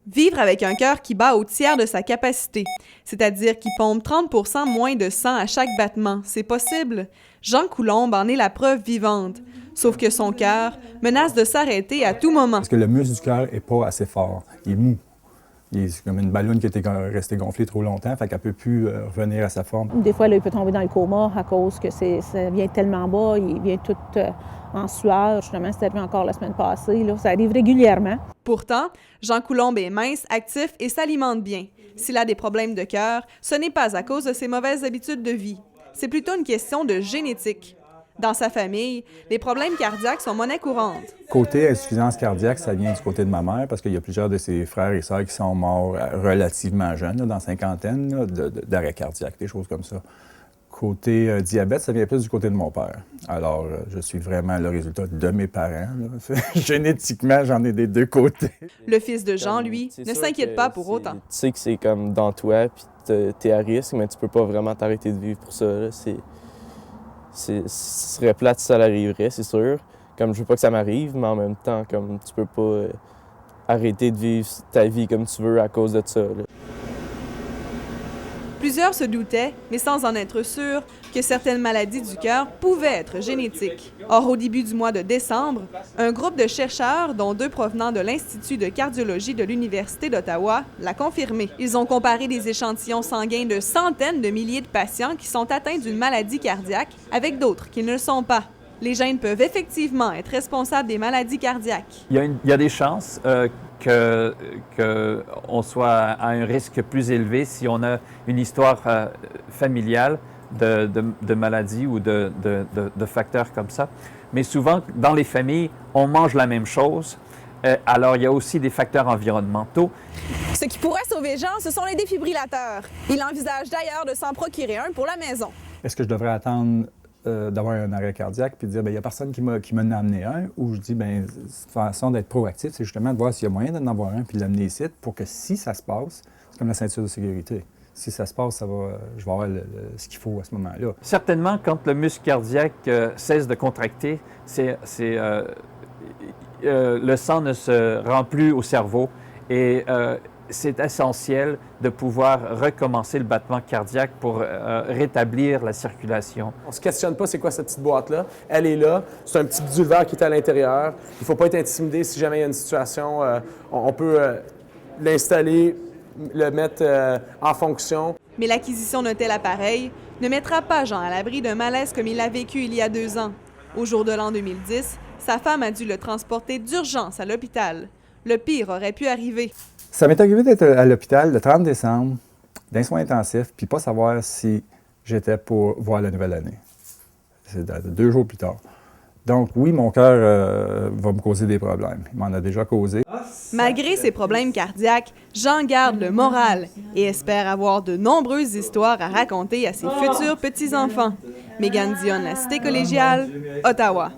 Vivre avec un cœur qui bat au tiers de sa capacité, c'est-à-dire qui pompe 30% moins de sang à chaque battement, c'est possible? Jean Coulombe en est la preuve vivante. Sauf que son cœur menace de s'arrêter à tout moment. Parce que le muscle du cœur n'est pas assez fort. Il est mou. C'est comme une ballonne qui était restée gonflée trop longtemps, fait qu'elle ne peut plus revenir à sa forme. Des fois, là, il peut tomber dans le coma à cause que ça vient tellement bas, il vient tout en sueur. Justement, c'est arrivé encore la semaine passée. Là, ça arrive régulièrement. Pourtant, Jean Coulombe est mince, actif et s'alimente bien. S'il a des problèmes de cœur, ce n'est pas à cause de ses mauvaises habitudes de vie. C'est plutôt une question de génétique. Dans sa famille, les problèmes cardiaques sont monnaie courante. Côté insuffisance cardiaque, ça vient du côté de ma mère, parce qu'il y a plusieurs de ses frères et sœurs qui sont morts relativement jeunes, là, dans la cinquantaine, là, d'arrêt cardiaque, des choses comme ça. Côté diabète, ça vient plus du côté de mon père. Alors, je suis vraiment le résultat de mes parents. Génétiquement, j'en ai des deux côtés. Le fils de Jean, lui, ne s'inquiète pas pour autant. Tu sais que c'est comme dans toi, puis t'es à risque, mais tu peux pas vraiment t'arrêter de vivre pour ça. Là. Ce serait plate si ça l'arriverait, c'est sûr. Comme je veux pas que ça m'arrive, mais en même temps, comme tu peux pas arrêter de vivre ta vie comme tu veux à cause de ça. Là. Plusieurs se doutaient, mais sans en être sûrs, que certaines maladies du cœur pouvaient être génétiques. Or, au début du mois de décembre, un groupe de chercheurs, dont 2 provenant de l'Institut de cardiologie de l'Université d'Ottawa, l'a confirmé. Ils ont comparé des échantillons sanguins de centaines de milliers de patients qui sont atteints d'une maladie cardiaque avec d'autres qui ne le sont pas. Les gènes peuvent effectivement être responsables des maladies cardiaques. Il y a des chances qu'on soit à un risque plus élevé si on a une histoire familiale de maladies ou de facteurs comme ça. Mais souvent, dans les familles, on mange la même chose. Alors, il y a aussi des facteurs environnementaux. Ce qui pourrait sauver Jean, ce sont les défibrillateurs. Il envisage d'ailleurs de s'en procurer un pour la maison. Est-ce que je devrais attendre d'avoir un arrêt cardiaque puis de dire, bien, il n'y a personne qui m'en a amené un, ou je dis, bien, cette façon d'être proactif, c'est justement de voir s'il y a moyen d'en avoir un puis de l'amener ici pour que si ça se passe, c'est comme la ceinture de sécurité. Si ça se passe, je vais avoir ce qu'il faut à ce moment-là. Certainement, quand le muscle cardiaque cesse de contracter, le sang ne se rend plus au cerveau et c'est essentiel de pouvoir recommencer le battement cardiaque pour rétablir la circulation. On ne se questionne pas c'est quoi cette petite boîte-là. Elle est là. C'est un petit bidule vert qui est à l'intérieur. Il ne faut pas être intimidé si jamais il y a une situation. On peut l'installer, le mettre en fonction. Mais l'acquisition d'un tel appareil ne mettra pas Jean à l'abri d'un malaise comme il l'a vécu il y a 2 ans. Au jour de l'an 2010, sa femme a dû le transporter d'urgence à l'hôpital. Le pire aurait pu arriver. Ça m'est arrivé d'être à l'hôpital le 30 décembre, d'un soin intensif, puis pas savoir si j'étais pour voir la nouvelle année. C'est 2 jours plus tard. Donc oui, mon cœur va me causer des problèmes. Il m'en a déjà causé. Malgré ses problèmes cardiaques, Jean garde le moral et espère avoir de nombreuses histoires à raconter à ses futurs petits-enfants. Mégane Dionne, La Cité collégiale, Ottawa.